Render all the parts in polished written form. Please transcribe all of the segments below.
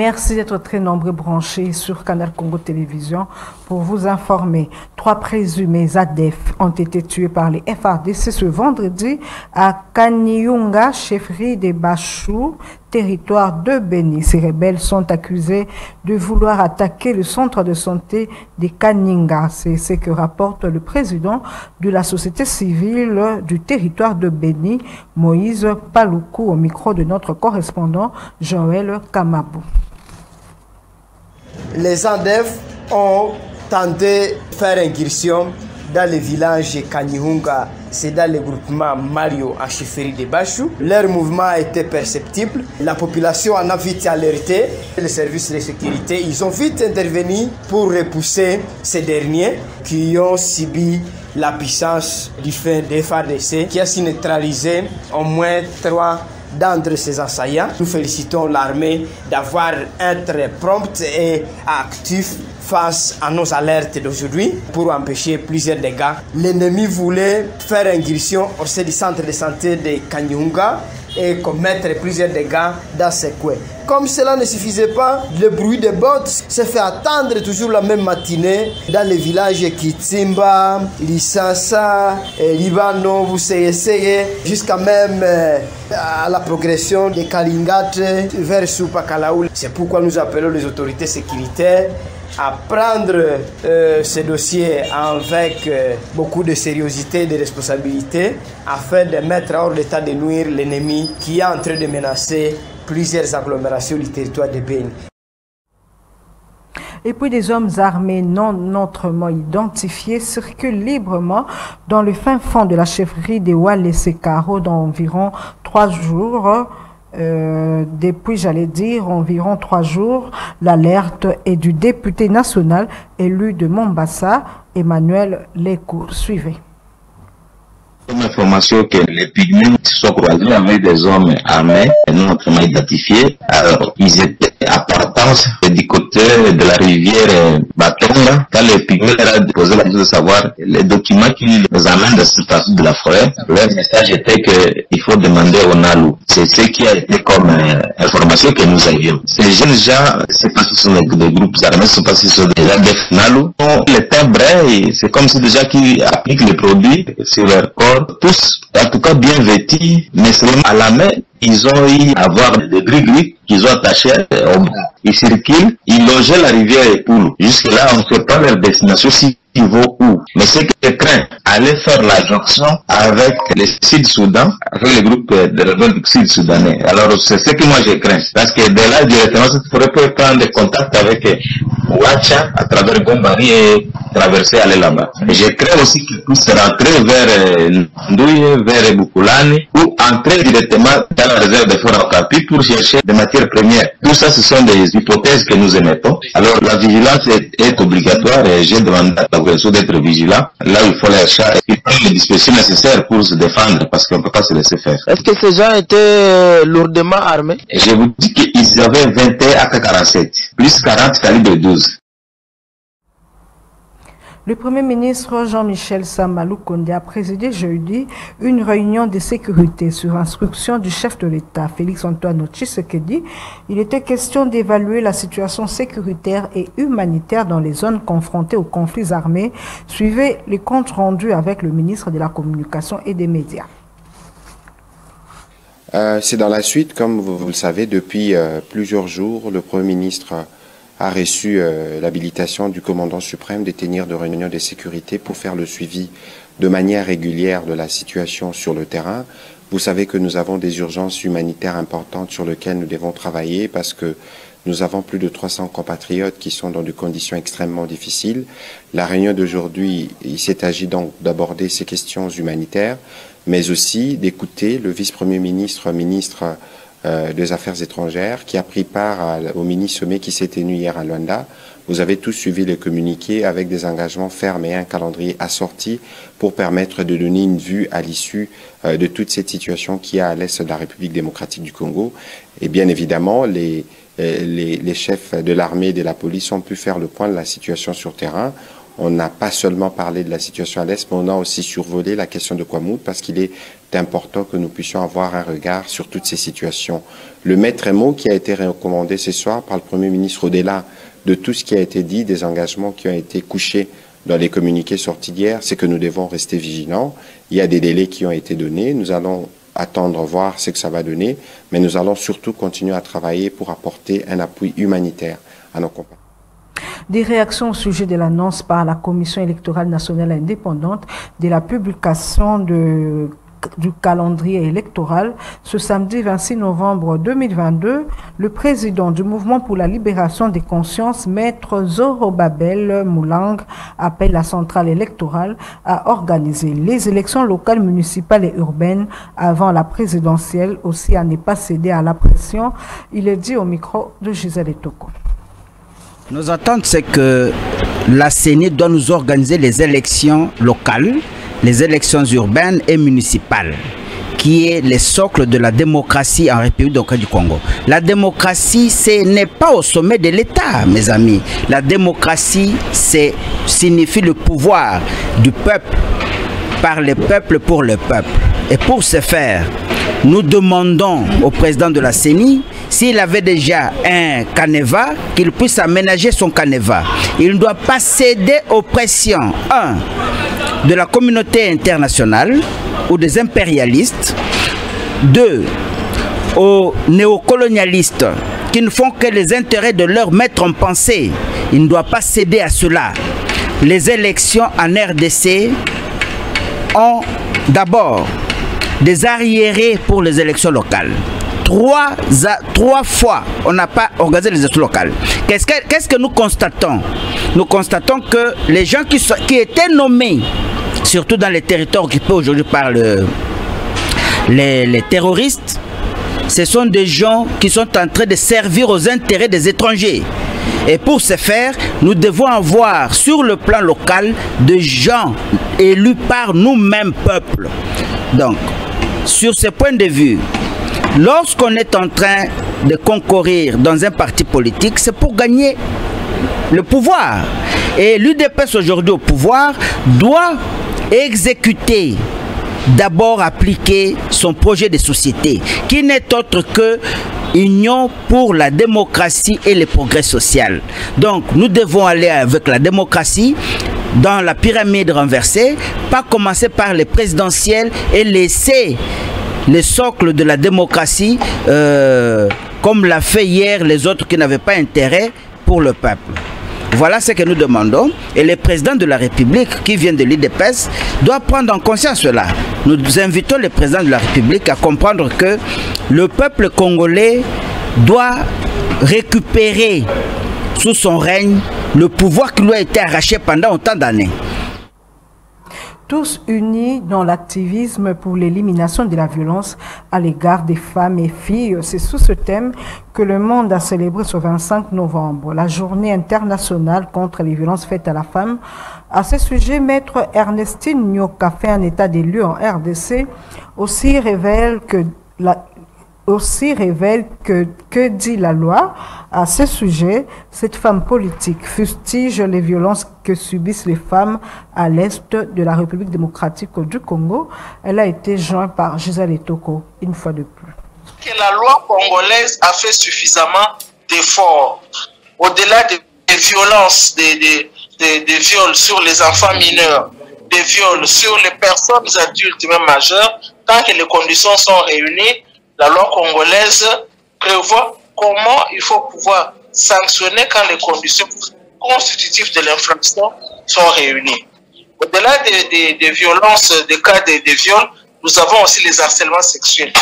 Merci d'être très nombreux branchés sur Canal Congo Télévision pour vous informer. 3 présumés ADEF ont été tués par les FARDC ce vendredi à Kanyunga, chefferie des Bachou, territoire de Béni. Ces rebelles sont accusés de vouloir attaquer le centre de santé de Kanyunga. C'est ce que rapporte le président de la société civile du territoire de Béni, Moïse Paloukou, au micro de notre correspondant Joël Kamabou. Les ADEF ont tenté de faire incursion dans le village de Kanyunga, c'est dans le groupement Mario en chefferie de Bachou. Leur mouvement a été perceptible, la population en a vite alerté, les services de sécurité, ils ont vite intervenu pour repousser ces derniers qui ont subi la puissance du feu des FARDC qui a su neutraliser au moins 3 d'entre ces assaillants. Nous félicitons l'armée d'avoir été prompte et actif face à nos alertes d'aujourd'hui pour empêcher plusieurs dégâts. L'ennemi voulait faire incursion au sein du centre de santé de Kanyunga et commettre plusieurs dégâts dans ces coins. Comme cela ne suffisait pas, le bruit des bottes se fait attendre toujours la même matinée dans les villages Kitsimba, Lisasa, Libano, Vuseyeseye, jusqu'à même à la progression de Kalingate vers Soupakalaoul. C'est pourquoi nous appelons les autorités sécuritaires à prendre ce dossier avec beaucoup de sérieuxité et de responsabilité afin de mettre hors d'état de nuire l'ennemi qui est en train de menacer plusieurs agglomérations du territoire de Béni. Et puis des hommes armés non autrement identifiés circulent librement dans le fin fond de la chefferie de Walese-Karo dans environ 3 jours. Depuis, j'allais dire, environ 3 jours, l'alerte est du député national élu de Mombasa, Emmanuel Lecour. Suivez. Comme information que les pygmées sont croisés avec des hommes armés et non autrement identifiés. Alors, ils étaient à Partance du côté de la rivière Batonga. Quand les pygmées leur ont posé la question de savoir les documents qui les amènent de cette partie de la forêt, leur message était qu'il faut demander au Nalu. C'est ce qui a été comme information que nous avions. Ces jeunes gens, c'est pas si ce sont des groupes armés, c'est pas si ce sont des ADF Nalu. Les timbres, c'est comme si déjà qui appliquent les produits sur leur corps. Tous, en tout cas bien vêtus, mais seulement à la main, ils ont eu à avoir des gris-gris qu'ils ont attachés au bras. Ils circulent, ils longeaient la rivière Epoulou. Jusque-là, on ne sait pas leur destination si ils vont où. Mais ce que je crains, aller faire la jonction avec les Sud-Soudan, avec le groupe de rebelles sud-soudanais. Alors, c'est ce que moi je crains. Parce que de là, directement, cette forêt peut prendre contact avec Ouacha à travers Gombari et traverser, aller là-bas. Et je crains aussi qu'ils puissent rentrer vers Ndouye, vers Bukulani, ou entrer directement dans la réserve de Fort Okapi pour chercher des matières premières. Tout ça, ce sont des hypothèses que nous émettons. Alors, la vigilance est obligatoire et j'ai demandé à la population d'être vigilant. Là, il faut les chats et prendre les dispositions nécessaires pour se défendre parce qu'on ne peut pas se laisser faire. Est-ce que ces gens étaient lourdement armés? Et je vous dis qu'ils avaient 21 AK-47, plus 40 calibre 12. Le Premier ministre Jean-Michel Samalou Kondé a présidé jeudi une réunion de sécurité sur instruction du chef de l'État, Félix-Antoine Tshisekedi. Il était question d'évaluer la situation sécuritaire et humanitaire dans les zones confrontées aux conflits armés. Suivez les comptes rendus avec le ministre de la Communication et des Médias. C'est dans la suite, comme vous le savez, depuis plusieurs jours, le Premier ministre a reçu l'habilitation du commandant suprême de tenir de réunions de sécurité pour faire le suivi de manière régulière de la situation sur le terrain. Vous savez que nous avons des urgences humanitaires importantes sur lesquelles nous devons travailler parce que nous avons plus de 300 compatriotes qui sont dans des conditions extrêmement difficiles. La réunion d'aujourd'hui, il s'est agi donc d'aborder ces questions humanitaires, mais aussi d'écouter le vice-premier ministre, ministre des Affaires étrangères, qui a pris part au mini-sommet qui s'est tenu hier à Luanda. Vous avez tous suivi les communiqués avec des engagements fermes et un calendrier assorti pour permettre de donner une vue à l'issue de toute cette situation qu'il y a à l'est de la République démocratique du Congo. Et bien évidemment, les chefs de l'armée et de la police ont pu faire le point de la situation sur terrain. on n'a pas seulement parlé de la situation à l'Est, mais on a aussi survolé la question de Kwamout parce qu'il est important que nous puissions avoir un regard sur toutes ces situations. Le maître mot qui a été recommandé ce soir par le Premier ministre, au-delà de tout ce qui a été dit, des engagements qui ont été couchés dans les communiqués sortis d'hier, c'est que nous devons rester vigilants. Il y a des délais qui ont été donnés. Nous allons attendre, voir ce que ça va donner, mais nous allons surtout continuer à travailler pour apporter un appui humanitaire à nos compatriotes. Des réactions au sujet de l'annonce par la Commission électorale nationale indépendante de la publication du calendrier électoral. Ce samedi 26 novembre 2022, le président du Mouvement pour la libération des consciences, Maître Zorobabel Moulang, appelle la centrale électorale à organiser les élections locales, municipales et urbaines avant la présidentielle, aussi à ne pas céder à la pression. Il est dit au micro de Gisèle Etoko. Nos attentes, c'est que la CENI doit nous organiser les élections locales, les élections urbaines et municipales, qui est le socle de la démocratie en République du Congo. La démocratie, ce n'est pas au sommet de l'État, mes amis. La démocratie, signifie le pouvoir du peuple, par le peuple, pour le peuple. Et pour ce faire, nous demandons au président de la CENI, s'il avait déjà un canevas, qu'il puisse aménager son canevas. Il ne doit pas céder aux pressions, de la communauté internationale ou des impérialistes, 2, aux néocolonialistes qui ne font que les intérêts de leur maître en pensée. Il ne doit pas céder à cela. Les élections en RDC ont d'abord des arriérés pour les élections locales. Trois fois, on n'a pas organisé les élections locales. Qu'est-ce que nous constatons? Nous constatons que les gens qui étaient nommés, surtout dans les territoires occupés aujourd'hui par les terroristes, ce sont des gens qui sont en train de servir aux intérêts des étrangers. Et pour ce faire, nous devons avoir sur le plan local des gens élus par nous-mêmes, peuple. Donc, sur ce point de vue, lorsqu'on est en train de concourir dans un parti politique, c'est pour gagner le pouvoir. Et l'UDPS aujourd'hui au pouvoir doit exécuter, d'abord appliquer son projet de société, qui n'est autre que Union pour la démocratie et le progrès social. Donc nous devons aller avec la démocratie dans la pyramide renversée, pas commencer par les présidentielles et laisser le socle de la démocratie comme l'a fait hier les autres qui n'avaient pas intérêt pour le peuple. Voilà ce que nous demandons. Et le président de la République, qui vient de l'UDPS, doit prendre en conscience cela. Nous invitons le président de la République à comprendre que le peuple congolais doit récupérer sous son règne le pouvoir qui lui a été arraché pendant autant d'années. Tous unis dans l'activisme pour l'élimination de la violence à l'égard des femmes et filles. C'est sous ce thème que le monde a célébré ce 25 novembre la journée internationale contre les violences faites à la femme. À ce sujet, Maître Ernestine Nyoka fait un état des lieux en RDC, aussi révèle que dit la loi à ce sujet. Cette femme politique fustige les violences que subissent les femmes à l'est de la République démocratique du Congo. Elle a été jointe par Gisèle Etoko une fois de plus. Que la loi congolaise a fait suffisamment d'efforts au-delà des violences, des viols sur les enfants mineurs, des viols sur les personnes adultes même majeures. Tant que les conditions sont réunies, la loi congolaise prévoit comment il faut pouvoir sanctionner quand les conditions constitutives de l'infraction sont réunies. Au-delà des violences, des cas des viols, nous avons aussi les harcèlements sexuels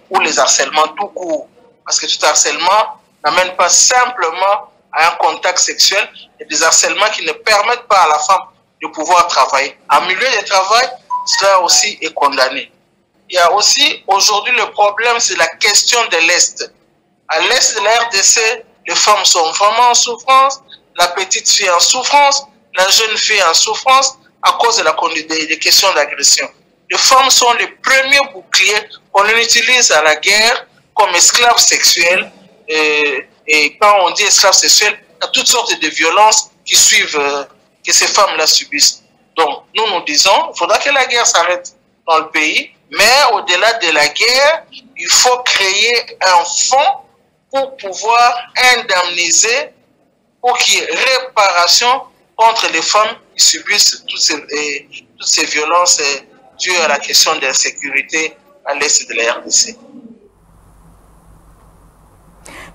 ou les harcèlements tout court. Parce que tout harcèlement n'amène pas simplement à un contact sexuel, et des harcèlements qui ne permettent pas à la femme de pouvoir travailler. En milieu de travail, cela aussi est condamné. Il y a aussi, aujourd'hui, le problème, c'est la question de l'Est. À l'Est de la RDC, les femmes sont vraiment en souffrance, la petite fille en souffrance, la jeune fille en souffrance à cause de des questions d'agression. Les femmes sont les premiers boucliers qu'on utilise à la guerre comme esclaves sexuels. Et quand on dit esclaves sexuels, il y a toutes sortes de violences qui suivent que ces femmes-là subissent. Donc, nous disons, il faudra que la guerre s'arrête dans le pays, mais au-delà de la guerre, il faut créer un fonds pour pouvoir indemniser, pour qu'il y ait réparation contre les femmes qui subissent toutes ces violences dues à la question de la sécurité à l'est de la RDC.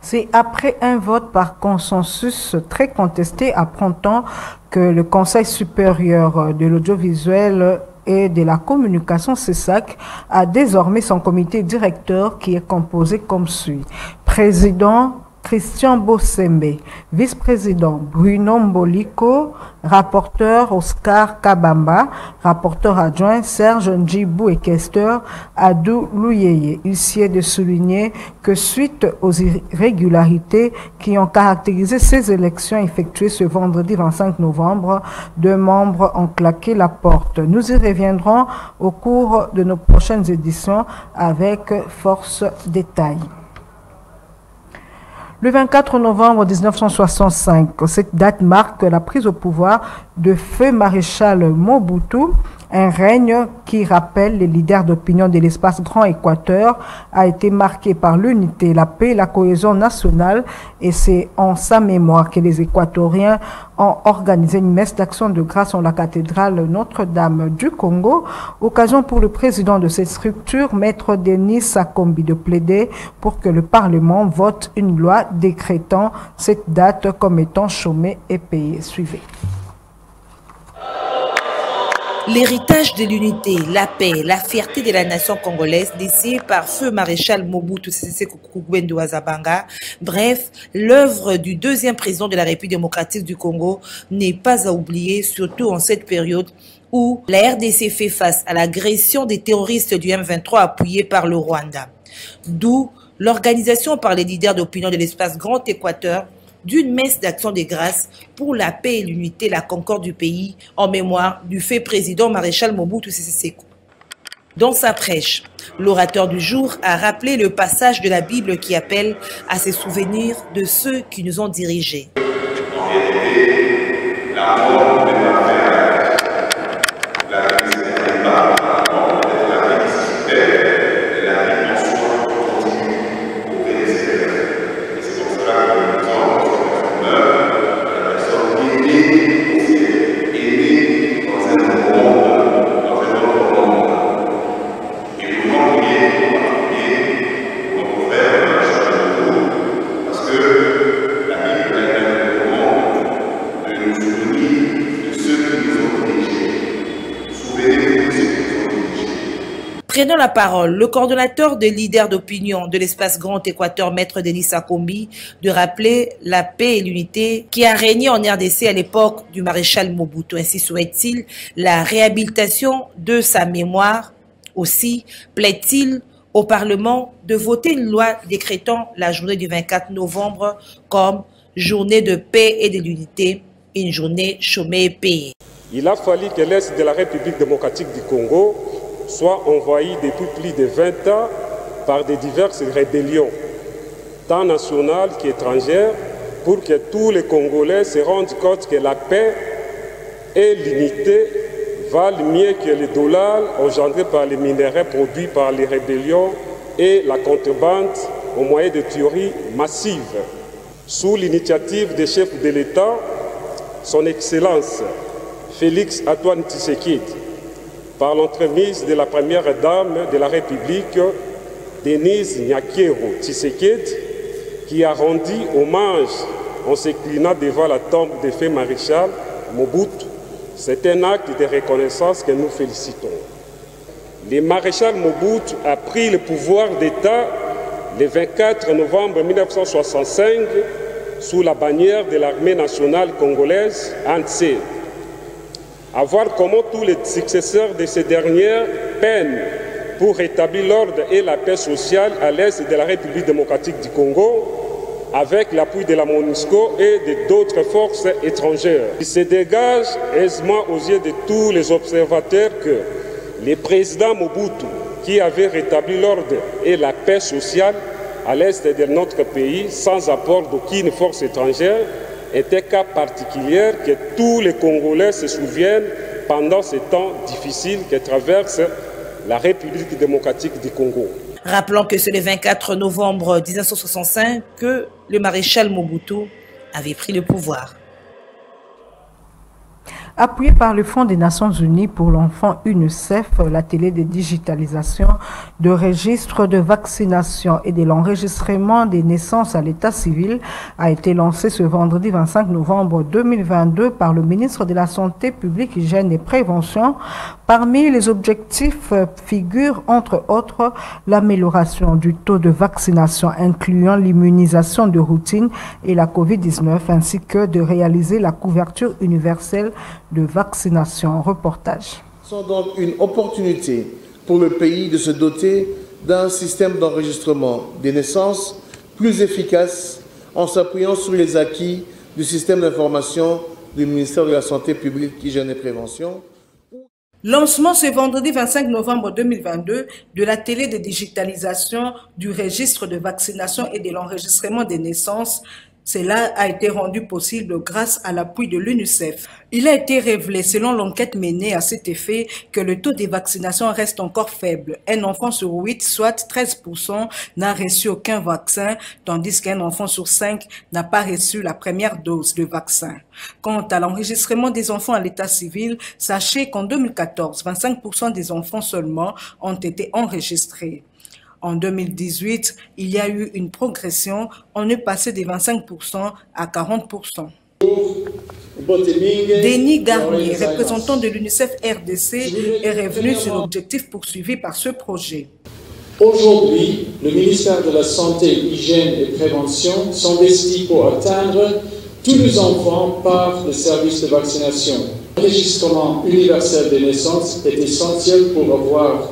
C'est après un vote par consensus très contesté à printemps que le Conseil supérieur de l'audiovisuel et de la communication CESAC a désormais son comité directeur qui est composé comme suit. Président Christian Bossembe, vice-président Bruno Mboliko, rapporteur Oscar Kabamba, rapporteur adjoint Serge Ndjibou et questeur Adou Louyeye. Il s'y est de souligner que suite aux irrégularités qui ont caractérisé ces élections effectuées ce vendredi 25 novembre, 2 membres ont claqué la porte. Nous y reviendrons au cours de nos prochaines éditions avec force détails. Le 24 novembre 1965, cette date marque la prise au pouvoir de feu maréchal Mobutu. Un règne qui rappelle les leaders d'opinion de l'espace Grand Équateur a été marqué par l'unité, la paix et la cohésion nationale, et c'est en sa mémoire que les Équatoriens ont organisé une messe d'action de grâce en la cathédrale Notre-Dame du Congo, occasion pour le président de cette structure, Maître Denis Sakombi, de plaider pour que le Parlement vote une loi décrétant cette date comme étant chômée et payée. Suivez. L'héritage de l'unité, la paix, la fierté de la nation congolaise, décidée par feu maréchal Mobutu Sese Seko Ngbendu wa Zabanga, bref, l'œuvre du deuxième président de la République démocratique du Congo n'est pas à oublier, surtout en cette période où la RDC fait face à l'agression des terroristes du M23 appuyés par le Rwanda. D'où l'organisation par les leaders d'opinion de l'espace Grand Équateur d'une messe d'action de grâce pour la paix et l'unité, la concorde du pays, en mémoire du fait président maréchal Mobutu Sese Seko. Dans sa prêche, l'orateur du jour a rappelé le passage de la Bible qui appelle à se souvenir de ceux qui nous ont dirigés. En vérité, la mort n'est pas faite. La vie n'est pas la vie super, et la vie en soi continue au PSR. Et c'est pour cela que nous avons Prenant la parole, le coordonnateur des leaders d'opinion de l'espace Grand Équateur, Maître Denis Sakombi, de rappeler la paix et l'unité qui a régné en RDC à l'époque du maréchal Mobutu. Ainsi souhaite-t-il la réhabilitation de sa mémoire. Aussi plaît-il au Parlement de voter une loi décrétant la journée du 24 novembre comme journée de paix et de l'unité, une journée chômée et payée. Il a fallu que l'Est de la République démocratique du Congo soit envahi depuis plus de 20 ans par des diverses rébellions, tant nationales qu'étrangères, pour que tous les Congolais se rendent compte que la paix et l'unité valent mieux que les dollars engendrés par les minéraux produits par les rébellions et la contrebande au moyen de tueries massives. Sous l'initiative des chefs de l'État, son Excellence Félix Antoine Tshisekedi, par l'entremise de la première dame de la République, Denise Nyakero Tshisekedi, qui a rendu hommage en s'inclinant devant la tombe de feu maréchal Mobutu. C'est un acte de reconnaissance que nous félicitons. Le maréchal Mobutu a pris le pouvoir d'État le 24 novembre 1965 sous la bannière de l'armée nationale congolaise, ANC. À voir comment tous les successeurs de ces dernières peinent pour rétablir l'ordre et la paix sociale à l'est de la République démocratique du Congo, avec l'appui de la MONUSCO et d'autres forces étrangères. Il se dégage aisément aux yeux de tous les observateurs que le président Mobutu, qui avait rétabli l'ordre et la paix sociale à l'est de notre pays, sans apport d'aucune force étrangère, était cas particulier que tous les Congolais se souviennent pendant ces temps difficiles que traverse la République démocratique du Congo. Rappelons que c'est le 24 novembre 1965 que le maréchal Mobutu avait pris le pouvoir. Appuyé par le Fonds des Nations Unies pour l'enfant UNICEF, la télédigitalisation de registres de vaccination et de l'enregistrement des naissances à l'état civil a été lancée ce vendredi 25 novembre 2022 par le ministre de la Santé publique, Hygiène et Prévention. Parmi les objectifs figurent entre autres l'amélioration du taux de vaccination incluant l'immunisation de routine et la COVID-19 ainsi que de réaliser la couverture universelle de vaccination. Reportage. Sont donc une opportunité pour le pays de se doter d'un système d'enregistrement des naissances plus efficace en s'appuyant sur les acquis du système d'information du ministère de la Santé publique, Hygiène et Prévention. Lancement ce vendredi 25 novembre 2022 de la télédigitalisation du registre de vaccination et de l'enregistrement des naissances. Cela a été rendu possible grâce à l'appui de l'UNICEF. Il a été révélé, selon l'enquête menée à cet effet, que le taux de vaccination reste encore faible. Un enfant sur 8, soit 13%, n'a reçu aucun vaccin, tandis qu'un enfant sur 5 n'a pas reçu la première dose de vaccin. Quant à l'enregistrement des enfants à l'état civil, sachez qu'en 2014, 25% des enfants seulement ont été enregistrés. En 2018, il y a eu une progression, on est passé de 25% à 40%. Denis Garnier, représentant de l'UNICEF RDC, est revenu sur l'objectif poursuivi par ce projet. Aujourd'hui, le ministère de la Santé, Hygiène et Prévention s'investit pour atteindre tous les enfants par le service de vaccination. L'enregistrement universel des naissances est essentiel pour avoir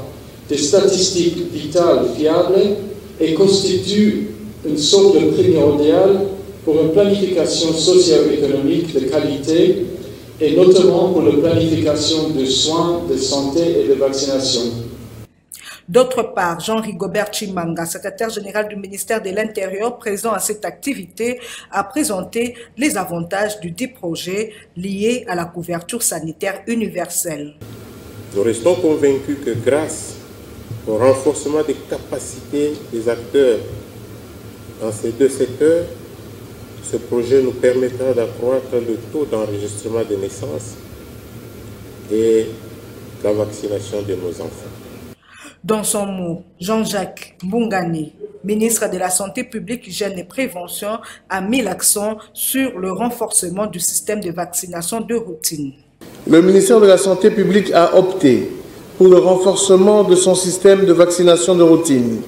des statistiques vitales fiables et constitue une sorte de primordial pour une planification socio-économique de qualité et notamment pour la planification de soins, de santé et de vaccination. D'autre part, Jean-Rigobert Chimanga, secrétaire général du ministère de l'Intérieur présent à cette activité, a présenté les avantages du dit projet liés à la couverture sanitaire universelle. Nous restons convaincus que grâce au renforcement des capacités des acteurs dans ces deux secteurs, ce projet nous permettra d'accroître le taux d'enregistrement des naissances et la vaccination de nos enfants. Dans son mot, Jean-Jacques Mbungani, ministre de la Santé publique, Hygiène et Prévention, a mis l'accent sur le renforcement du système de vaccination de routine. Le ministère de la Santé publique a opté pour le renforcement de son système de vaccination de routine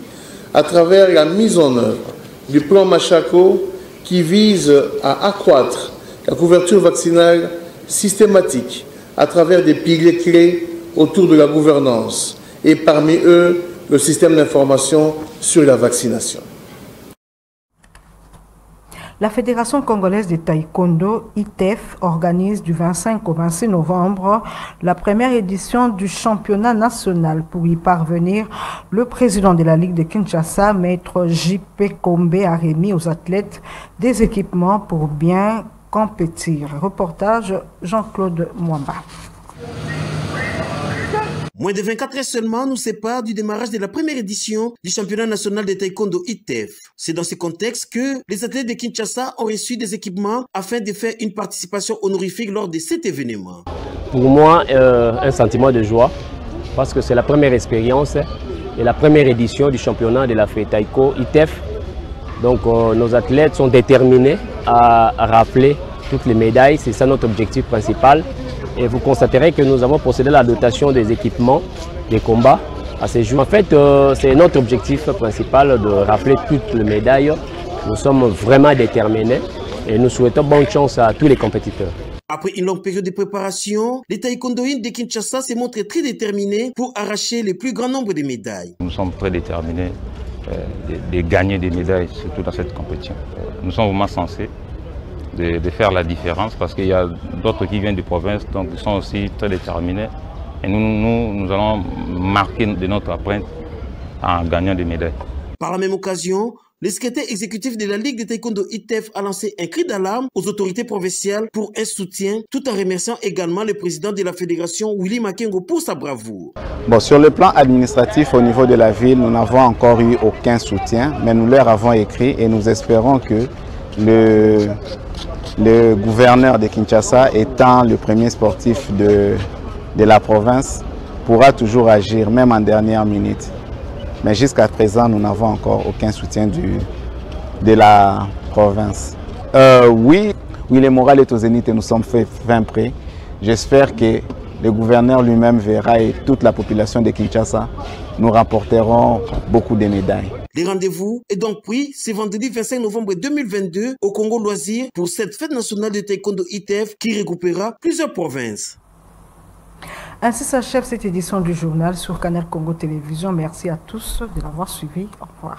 à travers la mise en œuvre du plan Machako qui vise à accroître la couverture vaccinale systématique à travers des piliers clés autour de la gouvernance et parmi eux le système d'information sur la vaccination. La Fédération congolaise de taekwondo, ITEF, organise du 25 au 26 novembre la première édition du championnat national. Pour y parvenir, le président de la Ligue de Kinshasa, Maître J.P. Kombe, a remis aux athlètes des équipements pour bien compétir. Reportage Jean-Claude Mwamba. Moins de 24 heures seulement nous séparent du démarrage de la première édition du championnat national de taekwondo ITEF. C'est dans ce contexte que les athlètes de Kinshasa ont reçu des équipements afin de faire une participation honorifique lors de cet événement. Pour moi, un sentiment de joie parce que c'est la première expérience et la première édition du championnat de la taekwondo ITEF. Donc nos athlètes sont déterminés à rappeler toutes les médailles, c'est ça notre objectif principal. Et vous constaterez que nous avons procédé à la dotation des équipements, des combats à ces jours. En fait, c'est notre objectif principal de rappeler toutes les médailles. Nous sommes vraiment déterminés et nous souhaitons bonne chance à tous les compétiteurs. Après une longue période de préparation, les taekwondoïnes de Kinshasa se montrent très déterminés pour arracher le plus grand nombre de médailles. Nous sommes très déterminés de gagner des médailles, surtout dans cette compétition. Nous sommes vraiment censés de faire la différence parce qu'il y a d'autres qui viennent de province, donc ils sont aussi très déterminés. Et nous allons marquer de notre empreinte en gagnant des médailles. Par la même occasion, le secrétaire exécutif de la Ligue de Taekwondo ITEF a lancé un cri d'alarme aux autorités provinciales pour un soutien, tout en remerciant également le président de la fédération, Willy Makengo, pour sa bravoure. Bon, sur le plan administratif, au niveau de la ville, nous n'avons encore eu aucun soutien, mais nous leur avons écrit et nous espérons que le gouverneur de Kinshasa, étant le premier sportif de la province, pourra toujours agir, même en dernière minute. Mais jusqu'à présent, nous n'avons encore aucun soutien de la province. Oui, le moral est au zénith et nous sommes fin prêts. J'espère que le gouverneur lui-même verra et toute la population de Kinshasa, nous remporterons beaucoup de médailles. Les rendez-vous est donc pris ce vendredi 25 novembre 2022 au Congo Loisir pour cette fête nationale de Taekwondo ITEF qui regroupera plusieurs provinces. Ainsi s'achève cette édition du journal sur Canal Congo Télévision. Merci à tous de l'avoir suivi. Au revoir.